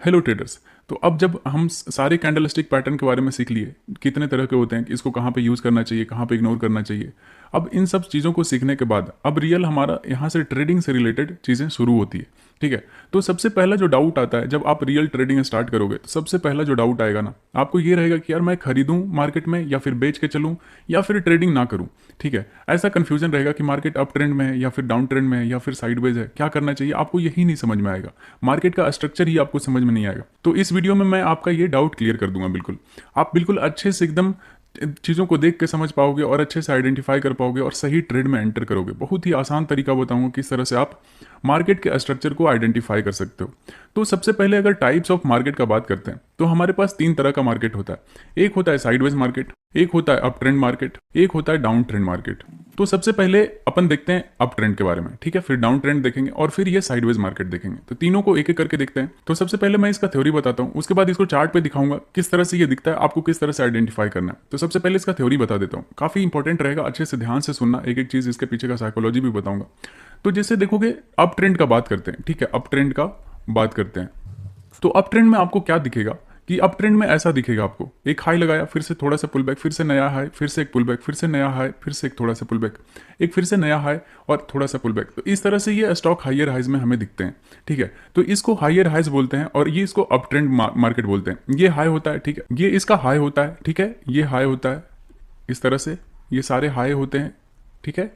Hello traders. तो अब जब हम सारे कैंडलस्टिक पैटर्न के बारे में सीख लिए, कितने तरह के होते हैं, कि इसको कहाँ पे यूज़ करना चाहिए, कहाँ पे इग्नोर करना चाहिए, अब इन सब चीज़ों को सीखने के बाद अब रियल हमारा यहाँ से ट्रेडिंग से रिलेटेड चीज़ें शुरू होती है। ठीक है। तो सबसे पहला जो डाउट आता है जब आप रियल ट्रेडिंग स्टार्ट करोगे, तो सबसे पहला जो डाउट आएगा ना, आपको ये रहेगा कि यार मैं खरीदूं मार्केट में या फिर बेच के चलूं या फिर ट्रेडिंग ना करूं। ठीक है। ऐसा कंफ्यूजन रहेगा कि मार्केट अप ट्रेंड में है या फिर डाउन ट्रेंड में है या फिर साइडवेज है, क्या करना चाहिए, आपको यही नहीं समझ में आएगा। मार्केट का स्ट्रक्चर ही आपको समझ में नहीं आएगा। तो इस वीडियो में मैं आपका ये डाउट क्लियर कर दूंगा। बिल्कुल आप बिल्कुल अच्छे से एकदम चीज़ों को देख के समझ पाओगे और अच्छे से आइडेंटिफाई कर पाओगे और सही ट्रेड में एंटर करोगे। बहुत ही आसान तरीका बताऊंगा किस तरह से आप मार्केट के स्ट्रक्चर को आइडेंटिफाई कर सकते हो। तो सबसे पहले अगर टाइप्स ऑफ मार्केट का बात करते हैं तो हमारे पास तीन तरह का मार्केट होता है। एक होता है साइडवेज मार्केट, एक होता है अप ट्रेंड मार्केट, एक होता है डाउन ट्रेंड मार्केट। तो सबसे पहले अपन देखते हैं अप ट्रेंड के बारे में, ठीक है, फिर डाउन ट्रेंड देखेंगे और फिर ये साइडवेज मार्केट देखेंगे। तो तीनों को एक एक करके देखते हैं। तो सबसे पहले मैं इसका थ्योरी बताता हूँ, उसके बाद इसको चार्ट पे दिखाऊंगा किस तरह से ये दिखता है, आपको किस तरह से आइडेंटिफाई करना है। तो सबसे पहले इसका थ्योरी बता देता हूँ, काफी इंपॉर्टेंट रहेगा, अच्छे से ध्यान से सुनना, एक एक चीज इसके पीछे का साइकोलॉजी भी बताऊंगा। तो जैसे देखोगे अप ट्रेंड का बात करते हैं, ठीक है, अप ट्रेंड का बात करते हैं। तो अप ट्रेंड में आपको क्या दिखेगा कि अप ट्रेंड में ऐसा दिखेगा, आपको एक हाई लगाया, फिर से थोड़ा सा पुल बैक, फिर से नया हाई, फिर से एक पुल बैक, फिर से नया हाई, फिर से एक थोड़ा सा पुल बैक, एक फिर से नया हाई और थोड़ा सा पुल बैक। तो इस तरह से ये स्टॉक हाइयर हाइज में हमें दिखते हैं। ठीक है। तो इसको हाइयर हाइज बोलते हैं और ये इसको अप ट्रेंड मार्केट बोलते हैं। ये हाई होता है, ठीक है, ये इसका हाई होता है, ठीक है, ये हाई होता है, इस तरह से ये सारे हाई होते हैं। ठीक है।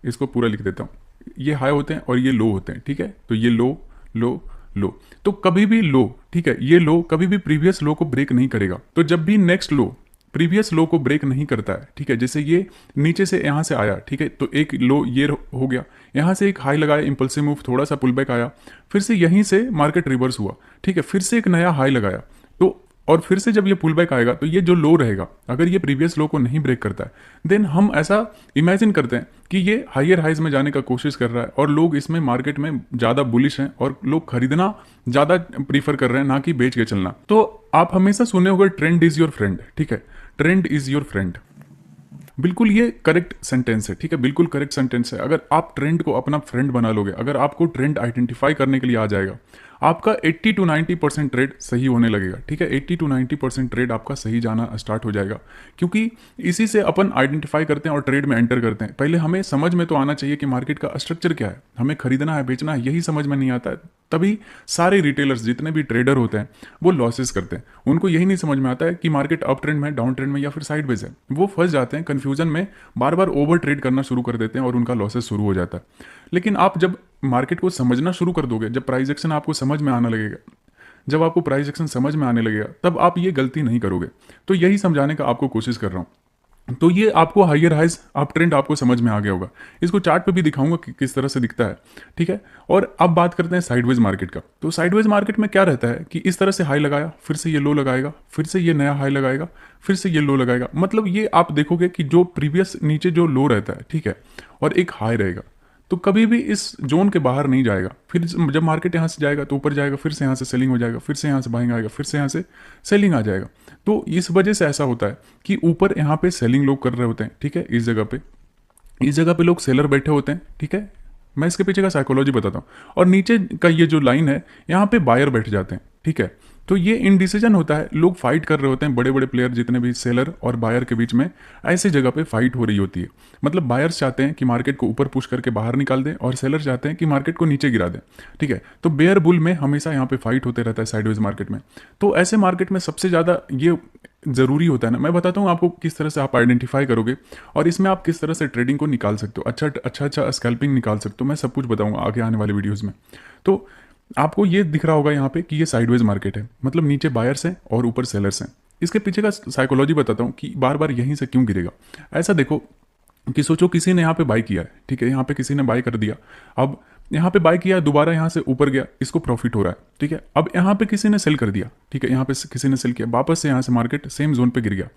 इसको पूरा लिख देता हूँ, ये हाई होते हैं और ये लो होते हैं। ठीक है। तो ये लो लो लो, तो कभी भी लो, ठीक है, ये लो कभी भी प्रीवियस लो को ब्रेक नहीं करेगा। तो जब भी नेक्स्ट लो प्रीवियस लो को ब्रेक नहीं करता है, ठीक है, जैसे ये नीचे से यहाँ से आया, ठीक है, तो एक लो ये हो गया, यहाँ से एक हाई लगाया, इंपल्सिव मूव, थोड़ा सा पुल बैक आया, फिर से यहीं से मार्केट रिवर्स हुआ, ठीक है, फिर से एक नया हाई लगाया, तो और फिर से जब ये पुल बैक आएगा तो ये जो लो रहेगा, अगर ये प्रीवियस लो को नहीं ब्रेक करता है, देन हम ऐसा इमेजिन करते हैं कि ये हायर हाइज में जाने का कोशिश कर रहा है और लोग इसमें मार्केट में ज़्यादा बुलिश हैं और लोग खरीदना ज़्यादा प्रीफर कर रहे हैं, ना कि बेच के चलना। तो आप हमेशा सुने होंगे ट्रेंड इज योर फ्रेंड, ठीक है, ट्रेंड इज योर फ्रेंड। बिल्कुल ये करेक्ट सेंटेंस है, ठीक है, बिल्कुल करेक्ट सेंटेंस है। अगर आप ट्रेंड को अपना फ्रेंड बना लोगे, अगर आपको ट्रेंड आइडेंटिफाई करने के लिए आ जाएगा, आपका 80 to 90% ट्रेड सही होने लगेगा। ठीक है, 80 to 90% ट्रेड आपका सही जाना स्टार्ट हो जाएगा, क्योंकि इसी से अपन आइडेंटिफाई करते हैं और ट्रेड में एंटर करते हैं। पहले हमें समझ में तो आना चाहिए कि मार्केट का स्ट्रक्चर क्या है, हमें खरीदना है बेचना है, यही समझ में नहीं आता है, तभी सारे रिटेलर्स जितने भी ट्रेडर होते हैं वो लॉसेस करते हैं। उनको यही नहीं समझ में आता है कि मार्केट अप ट्रेंड में, डाउन ट्रेंड में या फिर साइडवेज है। वो फंस जाते हैं कंफ्यूजन में, बार बार ओवर ट्रेड करना शुरू कर देते हैं और उनका लॉसेस शुरू हो जाता है। लेकिन आप जब मार्केट को समझना शुरू कर दोगे, जब प्राइस एक्शन आपको समझ में आने लगेगा, जब आपको प्राइस एक्शन समझ में आने लगेगा, तब आप ये गलती नहीं करोगे। तो यही समझाने का आपको कोशिश कर रहा हूँ। तो ये आपको हायर हाइज अप ट्रेंड आपको समझ में आ गया होगा। इसको चार्ट पे भी दिखाऊंगा कि किस तरह से दिखता है। ठीक है। और अब बात करते हैं साइडवेज मार्केट का। तो साइडवेज मार्केट में क्या रहता है कि इस तरह से हाई लगाया, फिर से ये लो लगाएगा, फिर से ये नया हाई लगाएगा, फिर से ये लो लगाएगा। मतलब ये आप देखोगे कि जो प्रीवियस नीचे जो लो रहता है, ठीक है, और एक हाई रहेगा, तो कभी भी इस जोन के बाहर नहीं जाएगा। फिर जब मार्केट यहाँ से जाएगा तो ऊपर जाएगा, फिर से यहाँ से सेलिंग हो जाएगा, फिर से यहाँ से बाइंग आएगा, फिर से यहाँ से सेलिंग आ जाएगा। तो इस वजह से ऐसा होता है कि ऊपर यहाँ पे सेलिंग लोग कर रहे होते हैं, ठीक है, इस जगह पे लोग सेलर बैठे होते हैं। ठीक है। मैं इसके पीछे का साइकोलॉजी बताता हूँ। और नीचे का ये जो लाइन है, यहाँ पे बायर बैठ जाते हैं। ठीक है। तो ये इनडिसीजन होता है, लोग फाइट कर रहे होते हैं, बड़े बड़े प्लेयर जितने भी सेलर और बायर के बीच में ऐसी जगह पे फाइट हो रही होती है। मतलब बायर्स चाहते हैं कि मार्केट को ऊपर पुश करके बाहर निकाल दें और सेलर चाहते हैं कि मार्केट को नीचे गिरा दें। ठीक है। तो बेयर बुल में हमेशा यहाँ पे फाइट होते रहता है साइडवेज मार्केट में। तो ऐसे मार्केट में सबसे ज़्यादा ये ज़रूरी होता है ना, मैं बताता हूँ आपको किस तरह से आप आइडेंटिफाई करोगे और इसमें आप किस तरह से ट्रेडिंग को निकाल सकते हो, अच्छा स्कैल्पिंग निकाल सकते हो। मैं सब कुछ बताऊँगा आगे आने वाले वीडियोज़ में। तो आपको ये दिख रहा होगा यहाँ पे कि ये साइडवेज मार्केट है, मतलब नीचे बायर्स हैं और ऊपर सेलर्स हैं। इसके पीछे का साइकोलॉजी बताता हूँ कि बार बार यहीं से क्यों गिरेगा। ऐसा देखो कि सोचो किसी ने यहाँ पे बाई किया है, ठीक है, यहाँ पे किसी ने बाई कर दिया, अब यहाँ पे बाई किया, दोबारा यहाँ से ऊपर गया, इसको प्रॉफिट हो रहा है। ठीक है। अब यहाँ पे किसी ने सेल कर दिया, ठीक है, यहाँ पे किसी ने सेल किया, वापस से यहाँ से मार्केट सेम जोन पे गिर गया।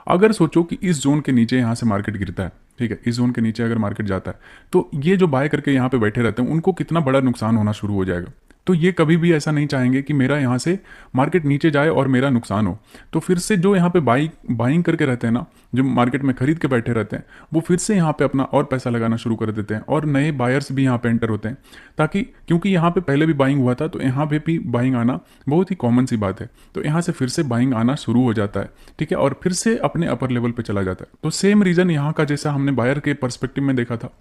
अगर सोचो कि इस जोन के नीचे यहाँ से मार्केट गिरता है, ठीक है, इस जोन के नीचे अगर मार्केट जाता है, तो ये जो बाय करके यहाँ पे बैठे रहते हैं उनको कितना बड़ा नुकसान होना शुरू हो जाएगा। तो ये कभी भी ऐसा नहीं चाहेंगे कि मेरा यहाँ से मार्केट नीचे जाए और मेरा नुकसान हो। तो फिर से जो यहाँ पे बाइंग करके रहते हैं ना, जो मार्केट में खरीद के बैठे रहते हैं, वो फिर से यहाँ पे अपना और पैसा लगाना शुरू कर देते हैं और नए बायर्स भी यहाँ पे एंटर होते हैं, ताकि क्योंकि यहाँ पे पहले भी बाइंग हुआ था तो यहाँ पे भी बाइंग आना बहुत ही कॉमन सी बात है। तो यहाँ से फिर से बाइंग आना शुरू हो जाता है, ठीक है, और फिर से अपने अपर लेवल पे चला जाता है। तो सेम रीज़न यहाँ का जैसा हमने बायर के पर्सपेक्टिव में देखा था,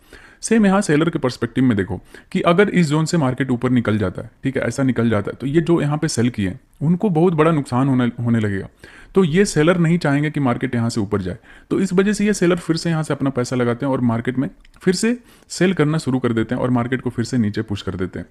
सेम यहाँ सेलर के पर्सपेक्टिव में देखो कि अगर इस जोन से मार्केट ऊपर निकल जाता है, ठीक है, ऐसा निकल जाता है, तो ये जो यहाँ पे सेल किए हैं उनको बहुत बड़ा नुकसान होने लगेगा। तो ये सेलर नहीं चाहेंगे कि मार्केट यहाँ से ऊपर जाए, तो इस वजह से ये सेलर फिर से यहाँ से अपना पैसा लगाते हैं और मार्केट में फिर से सेल करना शुरू कर देते हैं और मार्केट को फिर से नीचे पुश कर देते हैं।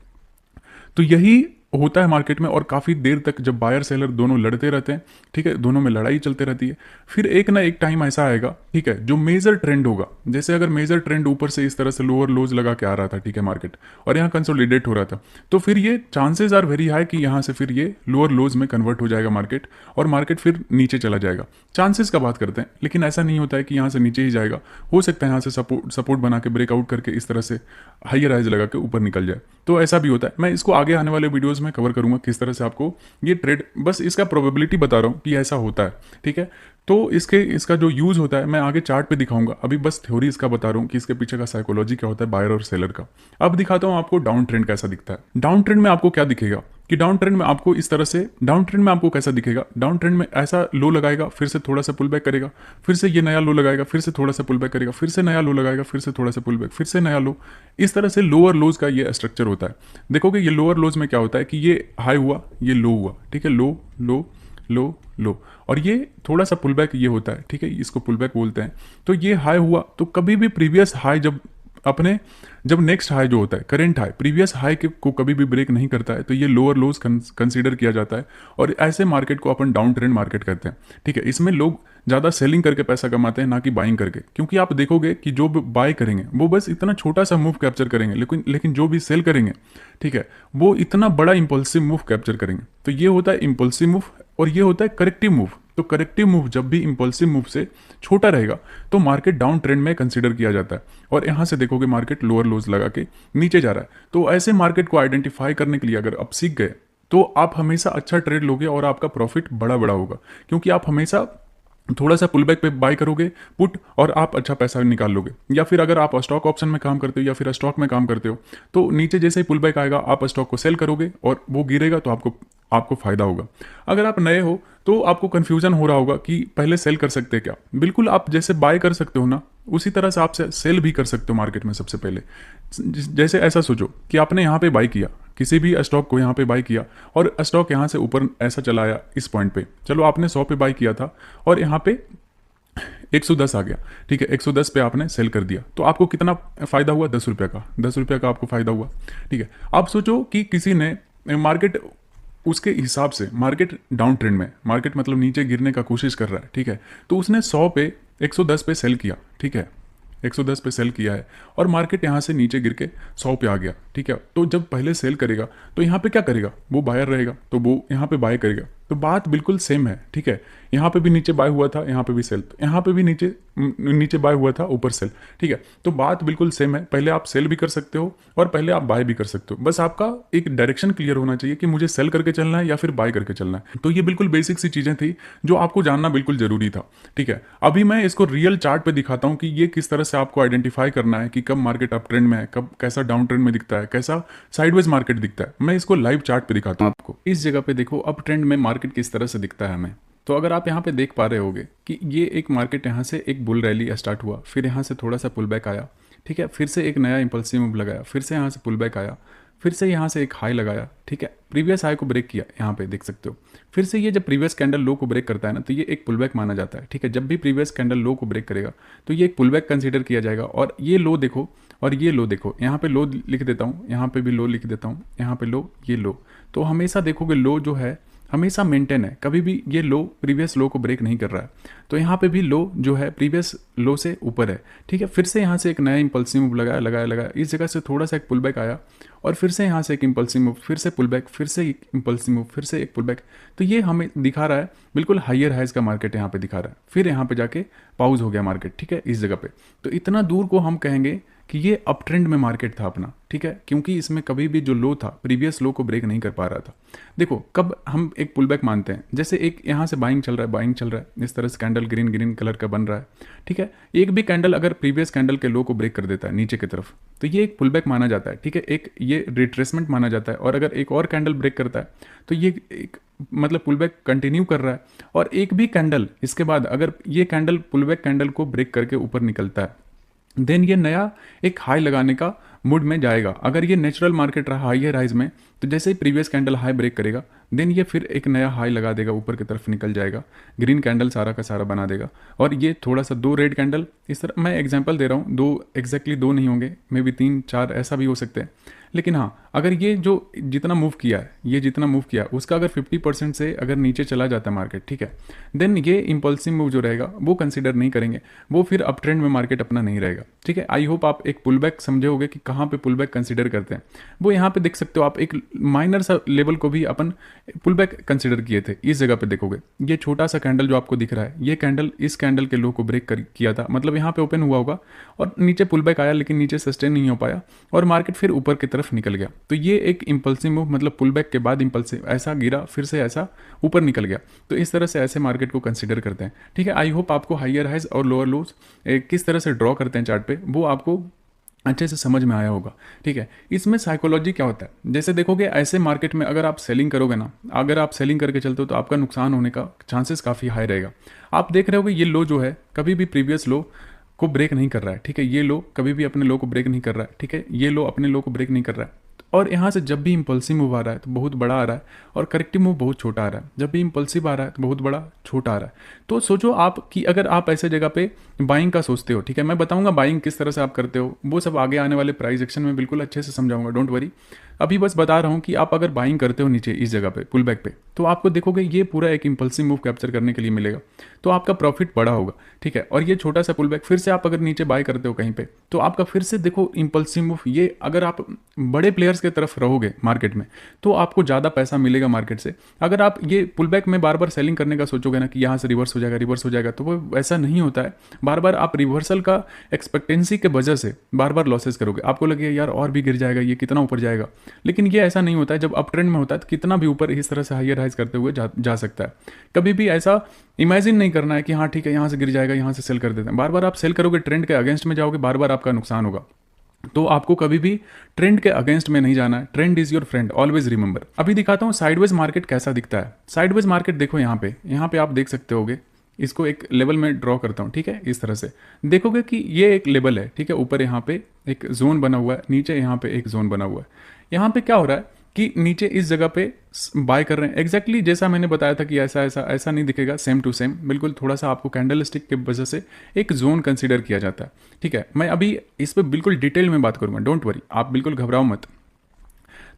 तो यही होता है मार्केट में, और काफ़ी देर तक जब बायर सेलर दोनों लड़ते रहते हैं, ठीक है, दोनों में लड़ाई चलते रहती है, फिर एक ना एक टाइम ऐसा आएगा, ठीक है, जो मेजर ट्रेंड होगा। जैसे अगर मेजर ट्रेंड ऊपर से इस तरह से लोअर लोज लगा के आ रहा था, ठीक है, मार्केट, और यहाँ कंसोलिडेट हो रहा था, तो फिर ये चांसेस आर वेरी हाई कि यहाँ से फिर ये लोअर लोज में कन्वर्ट हो जाएगा मार्केट, और मार्केट फिर नीचे चला जाएगा। चांसेस का बात करते हैं, लेकिन ऐसा नहीं होता है कि यहाँ से नीचे ही जाएगा। हो सकता है यहाँ से सपोर्ट बना के ब्रेकआउट करके इस तरह से हाइयर हाइज लगा के ऊपर निकल जाए, तो ऐसा भी होता है। मैं इसको आगे आने वाले वीडियोस में कवर करूंगा किस तरह से आपको ये ट्रेड, बस इसका प्रोबेबिलिटी बता रहा हूँ कि ऐसा होता है, ठीक है। तो इसका जो यूज होता है मैं आगे चार्ट पे दिखाऊंगा, अभी बस थ्योरी इसका बता रहा हूँ कि इसके पीछे का साइकोलॉजी क्या होता है बायर और सेलर का। अब दिखाता हूँ आपको डाउन ट्रेंड कैसा दिखता है। डाउन ट्रेंड में आपको क्या दिखेगा कि डाउन ट्रेंड में आपको इस तरह से, डाउन ट्रेंड में आपको कैसा दिखेगा, डाउन ट्रेंड में ऐसा लो लगाएगा, फिर से थोड़ा सा पुल बैक करेगा, फिर से ये नया लो लगाएगा, फिर से थोड़ा सा पुल बैक करेगा, फिर से नया लो लगाएगा, फिर से थोड़ा सा पुल बैक, फिर से नया लो। इस तरह से लोअर लोज का ये स्ट्रक्चर होता है। देखोगे ये लोअर लोज में क्या होता है कि ये हाई हुआ, ये लो हुआ, ठीक है, लो लो लो लो, और ये थोड़ा सा पुल बैक ये होता है, ठीक है, इसको पुल बैक बोलते हैं। तो ये हाई हुआ तो कभी भी प्रीवियस हाई जब नेक्स्ट हाई जो होता है, करेंट हाई, प्रीवियस हाई को कभी भी ब्रेक नहीं करता है, तो ये लोअर लोज कंसीडर किया जाता है, और ऐसे मार्केट को अपन डाउन ट्रेंड मार्केट कहते हैं, ठीक है। इसमें लोग ज़्यादा सेलिंग करके पैसा कमाते हैं, ना कि बाइंग करके, क्योंकि आप देखोगे कि जो बाय करेंगे वो बस इतना छोटा सा मूव कैप्चर करेंगे, लेकिन जो भी सेल करेंगे, ठीक है, वो इतना बड़ा इंपल्सिव मूव कैप्चर करेंगे। तो ये होता है इंपल्सिव मूव, और ये होता है करेक्टिव मूव। तो करेक्टिव मूव जब भी इंपल्सिव मूव से छोटा रहेगा तो मार्केट डाउन ट्रेंड में कंसीडर किया जाता है, और यहाँ से देखोगे मार्केट लोअर लोज लगा के नीचे जा रहा है। तो ऐसे मार्केट को आइडेंटिफाई करने के लिए अगर आप सीख गए तो आप हमेशा अच्छा ट्रेड लोगे और आपका प्रॉफिट बड़ा बड़ा होगा, क्योंकि आप हमेशा थोड़ा सा पुल बैक पे बाय करोगे पुट, और आप अच्छा पैसा निकाल लोगे। या फिर अगर आप स्टॉक ऑप्शन में काम करते हो या फिर स्टॉक में काम करते हो, तो नीचे जैसे ही पुल बैक आएगा आप स्टॉक को सेल करोगे और वो गिरेगा तो आपको फायदा होगा। अगर आप नए हो तो आपको कंफ्यूजन हो रहा होगा कि पहले सेल कर सकते हैं क्या। बिल्कुल, आप जैसे बाय कर सकते हो ना, उसी तरह से आप सेल भी कर सकते हो मार्केट में। सबसे पहले जैसे ऐसा सोचो कि आपने यहाँ पे बाय किया, किसी भी स्टॉक को यहाँ पे बाय किया, और स्टॉक यहाँ से ऊपर ऐसा चला आया इस पॉइंट पे, चलो आपने 100 पे बाय किया था और यहाँ पे 110 आ गया, ठीक है, 110 पे आपने सेल कर दिया, तो आपको कितना फायदा हुआ? 10 रुपये का, 10 रुपये का आपको फायदा हुआ, ठीक है। आप सोचो कि किसी ने मार्केट उसके हिसाब से, मार्केट डाउन ट्रेंड में, मार्केट मतलब नीचे गिरने का कोशिश कर रहा है, ठीक है, तो उसने 100 पे 110 पे सेल किया, ठीक है, 110 पे सेल किया है, और मार्केट यहाँ से नीचे गिर के 100 पे आ गया, ठीक है। तो जब पहले सेल करेगा तो यहाँ पे क्या करेगा? वो बायर रहेगा, तो वो यहाँ पे बाय करेगा। तो बात बिल्कुल सेम है, ठीक है। यहाँ पे भी नीचे बाय हुआ था, यहाँ पे भी सेल, यहाँ पे भी नीचे बाय हुआ था, ऊपर सेल, ठीक है। तो बात बिल्कुल सेम है, पहले आप सेल भी कर सकते हो और पहले आप बाय भी कर सकते हो। बस आपका एक डायरेक्शन क्लियर होना चाहिए कि मुझे सेल करके चलना है या फिर बाय करके चलना है। तो ये बिल्कुल बेसिक सी चीज़ें थी जो आपको जानना बिल्कुल जरूरी था, ठीक है। अभी मैं इसको रियल चार्ट पे दिखाता हूँ कि ये किस तरह से आपको आइडेंटिफाई करना है कि कब मार्केट अप ट्रेंड में है, कब कैसा डाउन ट्रेंड में दिखता है, कैसा साइडवेज मार्केट दिखता है। मैं इसको लाइव चार्ट पे दिखाता हूँ आपको। इस जगह पे देखो अप ट्रेंड में मार्केट किस तरह से दिखता है हमें। तो अगर आप यहाँ पे देख पा रहे होगे कि ये एक मार्केट यहाँ से एक बुल रैली स्टार्ट हुआ, फिर यहाँ से थोड़ा सा पुल बैक आया, ठीक है, फिर से एक नया इंपल्सिव मूव लगाया, फिर से यहाँ से पुल बैक आया, फिर से यहाँ से एक हाई लगाया, ठीक है, प्रीवियस हाई को ब्रेक किया, यहाँ पे देख सकते हो। फिर से ये जब प्रीवियस कैंडल लो को ब्रेक करता है ना, तो ये एक पुल बैक माना जाता है, ठीक है। जब भी प्रीवियस कैंडल लो को ब्रेक करेगा तो ये एक पुल बैक कंसीडर किया जाएगा। और ये लो देखो, और ये लो देखो, यहाँ पे लो लिख देता हूँ, यहाँ पे भी लो लिख देता हूँ, यहाँ पे लो, ये लो। तो हमेशा देखोगे लो जो है हमेशा मेंटेन है, कभी भी ये लो प्रीवियस लो को ब्रेक नहीं कर रहा है। तो यहाँ पे भी लो जो है प्रीवियस लो से ऊपर है, ठीक है। फिर से यहाँ से एक नया इंपल्सिव मूव लगाया, इस जगह से थोड़ा सा एक पुल बैक आया, और फिर से यहाँ से एक इंपल्सिव मूव, फिर से पुल बैक, फिर से एक इंपल्सिव मूव, फिर से एक पुल बैक। तो ये हमें दिखा रहा है बिल्कुल हाइयर हाइज का मार्केट यहाँ पे दिखा रहा है। फिर यहाँ पे जाके पाउज हो गया मार्केट, ठीक है, इस जगह पे। तो इतना दूर को हम कहेंगे कि ये अप ट्रेंड में मार्केट था अपना, ठीक है, क्योंकि इसमें कभी भी जो लो था प्रीवियस लो को ब्रेक नहीं कर पा रहा था। देखो कब हम एक पुल बैक मानते हैं, जैसे एक यहाँ से बाइंग चल रहा है, बाइंग चल रहा है, इस तरह से कैंडल ग्रीन ग्रीन कलर का बन रहा है, ठीक है, एक भी कैंडल अगर प्रीवियस कैंडल के लो को ब्रेक कर देता है नीचे की तरफ तो ये एक पुल बैक माना जाता है, ठीक है, एक ये रिट्रेसमेंट माना जाता है। और अगर एक और कैंडल ब्रेक करता है तो ये एक मतलब पुल बैक कंटिन्यू कर रहा है। और एक भी कैंडल इसके बाद अगर ये कैंडल पुल बैक कैंडल को ब्रेक करके ऊपर निकलता है देन ये नया एक हाई लगाने का मूड में जाएगा। अगर ये नेचुरल मार्केट रहा हाई राइज में तो जैसे ही प्रीवियस कैंडल हाई ब्रेक करेगा देन ये फिर एक नया हाई लगा देगा, ऊपर की तरफ निकल जाएगा, ग्रीन कैंडल सारा का सारा बना देगा। और ये थोड़ा सा दो रेड कैंडल इस तरह, मैं एग्जांपल दे रहा हूँ, दो एग्जैक्टली दो नहीं होंगे, मे बी 3 4 ऐसा भी हो सकते हैं। लेकिन हाँ, अगर ये जो जितना मूव किया है, ये जितना मूव किया उसका अगर 50% से अगर नीचे चला जाता है मार्केट, ठीक है, देन ये इंपल्सिव मूव जो रहेगा वो कंसिडर नहीं करेंगे, वो फिर अप ट्रेंड में मार्केट अपना नहीं रहेगा, ठीक है। आई होप आप एक पुल बैक समझे होगे कि कहाँ पे पुल बैक कंसिडर करते हैं। वो यहाँ पे देख सकते हो आप, एक माइनर सा लेवल को भी अपन पुल बैक कंसिडर किए थे। इस जगह पे देखोगे ये छोटा सा कैंडल जो आपको दिख रहा है, ये कैंडल इस कैंडल के लो को ब्रेक किया था, मतलब यहाँ पे ओपन हुआ होगा और नीचे पुल बैक आया, लेकिन नीचे सस्टेन नहीं हो पाया और मार्केट फिर ऊपर की तरफ निकल गया। तो ये एक इंपल्सिव मूव, मतलब पुल बैक के बाद इंपल्सिव, ऐसा गिरा फिर से ऐसा ऊपर निकल गया। तो इस तरह से ऐसे मार्केट को कंसिडर करते हैं, ठीक है। आई होप आपको हाइयर हाइज और लोअर लोज किस तरह से ड्रॉ करते हैं चार्ट पे, वो आपको अच्छे से समझ में आया होगा, ठीक है। इसमें साइकोलॉजी क्या होता है, जैसे देखोगे ऐसे मार्केट में अगर आप सेलिंग करोगे ना, अगर आप सेलिंग करके चलते हो तो आपका नुकसान होने का चांसेस काफ़ी हाई रहेगा। आप देख रहे होगे ये लो जो है कभी भी प्रीवियस लो को ब्रेक नहीं कर रहा है, ठीक है, ये लो कभी भी अपने लो को ब्रेक नहीं कर रहा है, ठीक है, ये लो अपने लो को ब्रेक नहीं कर रहा है। और यहाँ से जब भी इंपल्सिव मूव आ रहा है तो बहुत बड़ा आ रहा है और करेक्टिव मूव बहुत छोटा आ रहा है, जब भी इंपल्सिव आ रहा है तो बहुत बड़ा छोटा आ रहा है। तो सोचो आप कि अगर आप ऐसे जगह पे बाइंग का सोचते हो, ठीक है, मैं बताऊंगा बाइंग किस तरह से आप करते हो, वो सब आगे आने वाले प्राइस एक्शन में बिल्कुल अच्छे से समझाऊंगा, डोंट वरी। अभी बस बता रहा हूँ कि आप अगर बाइंग करते हो नीचे इस जगह पे पुल बैक पे, तो आपको देखोगे ये पूरा एक इंपल्सिव मूव कैप्चर करने के लिए मिलेगा, तो आपका प्रॉफिट बड़ा होगा, ठीक है। और ये छोटा सा पुल बैक फिर से आप अगर नीचे बाय करते हो कहीं पे, तो आपका फिर से देखो इंपल्सिव मूव, ये अगर आप बड़े प्लेयर्स की तरफ रहोगे मार्केट में तो आपको ज़्यादा पैसा मिलेगा मार्केट से। अगर आप ये पुल बैक में बार बार सेलिंग करने का सोचोगे ना कि यहाँ से रिवर्स हो जाएगा, रिवर्स हो जाएगा, तो वो ऐसा नहीं होता है। बार बार आप रिवर्सल का एक्सपेक्टेंसी के वजह से बार बार लॉसेस करोगे, आपको लगेगा यार और भी गिर जाएगा, ये कितना ऊपर जाएगा, लेकिन ये ऐसा नहीं होता है। जब अप ट्रेंड में होता है तो कितना भी ऊपर इस तरह से हाइयर हाइज करते हुए जा सकता है। कभी भी ऐसा इमेजिन नहीं करना है कि हाँ ठीक है यहाँ से गिर जाएगा, यहाँ से सेल कर देते हैं। बार बार आप सेल करोगे, ट्रेंड के अगेंस्ट में जाओगे, बार बार आपका नुकसान होगा। तो आपको कभी भी ट्रेंड के अगेंस्ट में नहीं जाना है, trend is your friend, always remember. अभी दिखाता हूँ साइडवेज मार्केट कैसा दिखता है। साइडवेज मार्केट देखो यहाँ पे आप देख सकते होगे, इसको एक लेवल में ड्रॉ करता हूँ, ठीक है, इस तरह से देखोगे कि ये एक लेवल है, ठीक है, ऊपर यहाँ पे एक जोन बना हुआ है, नीचे यहाँ पे एक जोन बना हुआ है। यहाँ पे क्या हो रहा है कि नीचे इस जगह पे बाय कर रहे हैं, एग्जैक्टली जैसा मैंने बताया था कि ऐसा नहीं दिखेगा, सेम टू सेम बिल्कुल, थोड़ा सा आपको कैंडल स्टिक के वजह से एक जोन कंसीडर किया जाता है, ठीक है। मैं अभी इस पर बिल्कुल डिटेल में बात करूंगा, डोंट वरी, आप बिल्कुल घबराओ मत।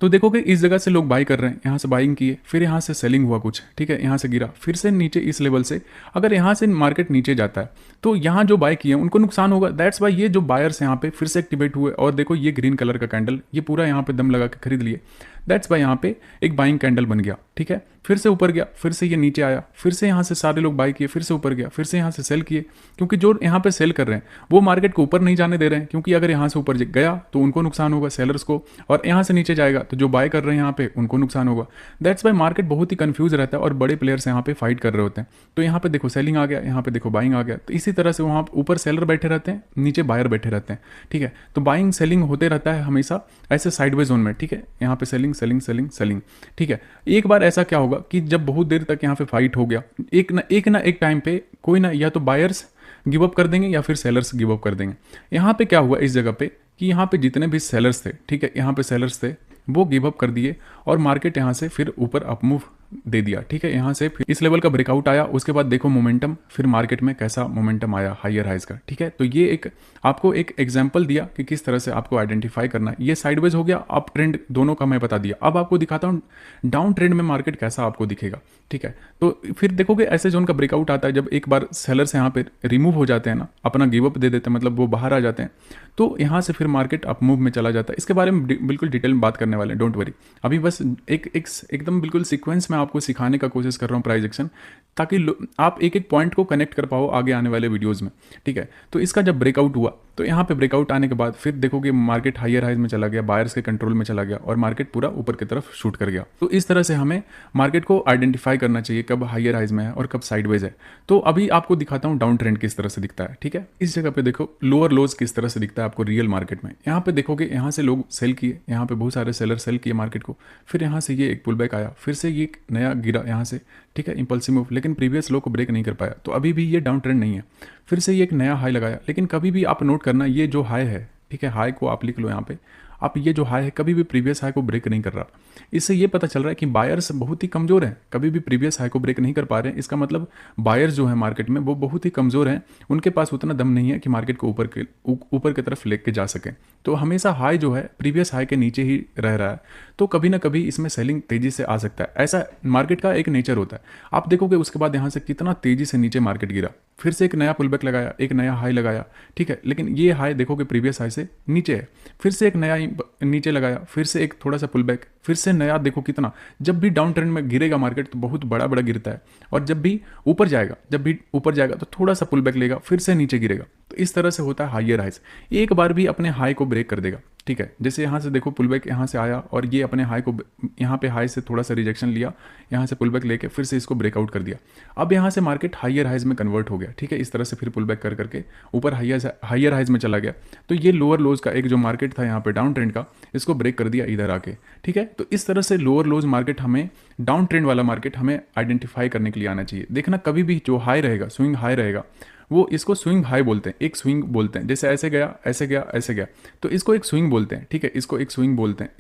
तो देखोगे इस जगह से लोग बाई कर रहे हैं, यहाँ से बाइंग किए, फिर यहाँ से सेलिंग हुआ कुछ, ठीक है, यहाँ से गिरा, फिर से नीचे इस लेवल से अगर यहाँ से मार्केट नीचे जाता है तो यहाँ जो बाय किए उनको नुकसान होगा। दैट्स वाई ये जो बायर्स यहाँ पे फिर से एक्टिवेट हुए और देखो ये ग्रीन कलर का कैंडल, ये पूरा यहाँ पे दम लगा के खरीद लिए। दैट्स वाई यहाँ पे एक बाइंग कैंडल बन गया, ठीक है, फिर से ऊपर गया, फिर से ये नीचे आया, फिर से यहाँ से सारे लोग बाय किए, फिर से ऊपर गया, फिर से यहाँ से सेल किए, क्योंकि जो यहाँ पे सेल कर रहे हैं वो मार्केट को ऊपर नहीं जाने दे रहे हैं, क्योंकि अगर यहाँ से ऊपर गया तो उनको नुकसान होगा सेलर्स को, और यहाँ से नीचे जाएगा तो जो बाय कर रहे हैं यहाँ पे उनको नुकसान होगा। दैट्स वाई मार्केट बहुत ही कंफ्यूज रहता है और बड़े प्लेयर्स यहाँ पे फाइट कर रहे होते हैं। तो यहाँ पे देखो सेलिंग आ गया, यहाँ पे देखो बाइंग आ गया, तो इसी तरह से वहाँ ऊपर सेलर बैठे रहते हैं, नीचे बायर बैठे रहते हैं, ठीक है। तो बाइंग सेलिंग होते रहता है हमेशा ऐसे साइडवेज जोन में, ठीक है, यहाँ पे सेलिंग सेलिंग सेलिंग सेलिंग, ठीक है। एक बार ऐसा क्या होगा कि जब बहुत देर तक यहाँ पे फाइट हो गया, एक ना एक टाइम पे कोई ना, या तो बायर्स गिव अप कर देंगे या फिर सेलर्स गिव अप कर देंगे। यहाँ पे क्या हुआ इस जगह पे कि यहाँ पे जितने भी सेलर्स थे, ठीक है, यहाँ पे सेलर्स थे वो गिव अप कर दिए और मार्केट यहाँ से फिर ऊपर अपमूव दे दिया, ठीक है। यहाँ से फिर इस लेवल का ब्रेकआउट आया, उसके बाद देखो मोमेंटम, फिर मार्केट में कैसा मोमेंटम आया हाइयर हाइज का, ठीक है। तो ये एक आपको एक एग्जांपल दिया कि किस तरह से आपको आइडेंटिफाई करना है। ये साइडवेज हो गया, अप ट्रेंड दोनों का मैं बता दिया। अब आपको दिखाता हूँ डाउन ट्रेंड में मार्केट कैसा आपको दिखेगा, ठीक है। तो फिर देखोगे ऐसे जोन का ब्रेकआउट आता है जब एक बार सेलर्स यहाँ पे रिमूव हो जाते हैं ना, अपना गिव अप दे देते हैं, मतलब वो बाहर आ जाते हैं, तो यहाँ से फिर मार्केट अप मूव में चला जाता है। इसके बारे में बिल्कुल डिटेल में बात करने वाले हैं, डोंट वरी। अभी बस एकदम बिल्कुल सीक्वेंस में आपको सिखाने का कोशिश कर रहा हूँ प्राइस एक्शन, ताकि आप एक एक पॉइंट को कनेक्ट कर पाओ आगे आने वाले वीडियोज़ में, ठीक है। तो इसका जब ब्रेकआउट हुआ तो यहाँ पे ब्रेकआउट आने के बाद फिर देखोगे मार्केट हायर हाइज में चला गया, बायर्स के कंट्रोल में चला गया और मार्केट पूरा ऊपर की तरफ शूट कर गया। तो इस तरह से हमें मार्केट को आइडेंटिफाई करना चाहिए कब हायर हाइज में है और कब साइडवेज है। तो अभी आपको दिखाता हूँ डाउन ट्रेंड किस तरह से दिखता है, ठीक है। इस जगह पे देखो लोअर लोज किस तरह से दिखता है आपको रियल मार्केट में। यहाँ पे देखोगे यहाँ से लोग सेल किए, यहाँ पे बहुत सारे सेलर सेल किए मार्केट को, फिर यहाँ से ये एक पुल बैक आया, फिर से ये एक नया गिरा यहाँ से, ठीक है, इंपल्सिव मूव, लेकिन प्रीवियस लो को ब्रेक नहीं कर पाया। तो अभी भी ये डाउन ट्रेंड नहीं है। फिर से ये एक नया हाई लगाया, लेकिन कभी भी आप नोट करना ये जो हाई है, ठीक है, हाई को आप लिख लो यहाँ पे, आप ये जो हाई है कभी भी प्रीवियस हाई को ब्रेक नहीं कर रहा। इससे ये पता चल रहा है कि बायर्स बहुत ही कमज़ोर हैं, कभी भी प्रीवियस हाई को ब्रेक नहीं कर पा रहे हैं। इसका मतलब बायर्स जो है मार्केट में वो बहुत ही कमज़ोर हैं, उनके पास उतना दम नहीं है कि मार्केट को ऊपर की तरफ लेके जा सकें। तो हमेशा हाई जो है प्रीवियस हाई के नीचे ही रह रहा है, तो कभी ना कभी इसमें सेलिंग तेज़ी से आ सकता है। ऐसा मार्केट का एक नेचर होता है। आप देखोगे उसके बाद यहाँ से कितना तेज़ी से नीचे मार्केट गिरा, फिर से एक नया पुलबैक लगाया, एक नया हाई लगाया, ठीक है, लेकिन ये हाई देखोगे प्रीवियस हाई से नीचे है, फिर से एक नया नीचे लगाया, फिर से एक थोड़ा सा पुलबैक, फिर से नया, देखो कितना। जब भी डाउन ट्रेंड में गिरेगा मार्केट तो बहुत बड़ा बड़ा गिरता है, और जब भी ऊपर जाएगा तो थोड़ा सा पुलबैक लेगा, फिर से नीचे गिरेगा। तो इस तरह से होता है हायर हाइज। एक बार भी अपने हाई को ब्रेक कर देगा, ठीक है। जैसे यहाँ से देखो पुलबैक यहाँ से आया और ये अपने हाई को, यहाँ पे हाई से थोड़ा सा रिजेक्शन लिया, यहाँ से पुलबैक लेके फिर से इसको ब्रेकआउट कर दिया। अब यहाँ से मार्केट हायर हाइज में कन्वर्ट हो गया, ठीक है। इस तरह से फिर पुलबैक कर करके ऊपर हायर हाइज में चला गया। तो ये लोअर लोज का एक जो मार्केट था यहाँ पे डाउन ट्रेंड का, इसको ब्रेक कर दिया इधर आके, ठीक है। तो इस तरह से लोअर लोज मार्केट हमें, डाउन ट्रेंड वाला मार्केट हमें आइडेंटिफाई करने के लिए आना चाहिए। देखना कभी भी जो हाई रहेगा, स्विंग हाई रहेगा, वो इसको स्विंग हाई बोलते हैं, एक स्विंग बोलते हैं। जैसे ऐसे गया ऐसे गया ऐसे गया, तो इसको एक स्विंग बोलते हैं, ठीक है। इसको एक स्विंग बोलते हैं,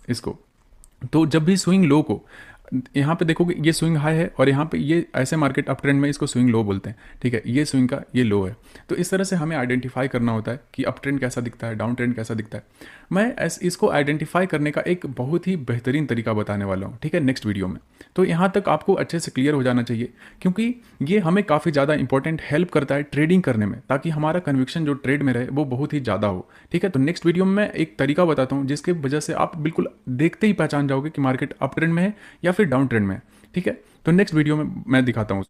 इसको। तो जब भी स्विंग लो को, यहाँ पे देखोगे ये स्विंग हाई है और यहाँ पे ये ऐसे मार्केट अप ट्रेंड में इसको स्विंग लो बोलते हैं, ठीक है। ये स्विंग का ये लो है। तो इस तरह से हमें आइडेंटिफाई करना होता है कि अप ट्रेंड कैसा दिखता है, डाउन ट्रेंड कैसा दिखता है। मैं इसको आइडेंटिफाई करने का एक बहुत ही बेहतरीन तरीका बताने वाला हूँ, ठीक है, नेक्स्ट वीडियो में। तो यहाँ तक आपको अच्छे से क्लियर हो जाना चाहिए, क्योंकि ये हमें काफ़ी ज़्यादा इंपॉर्टेंट हेल्प करता है ट्रेडिंग करने में, ताकि हमारा कन्विक्शन जो ट्रेड में रहे वो बहुत ही ज़्यादा हो, ठीक है। तो नेक्स्ट वीडियो में मैं एक तरीका बताता हूँ जिसकी वजह से आप बिल्कुल देखते ही पहचान जाओगे कि मार्केट अप ट्रेंड में है या फिर डाउन ट्रेंड में है, ठीक है। तो नेक्स्ट वीडियो में मैं दिखाता हूँ।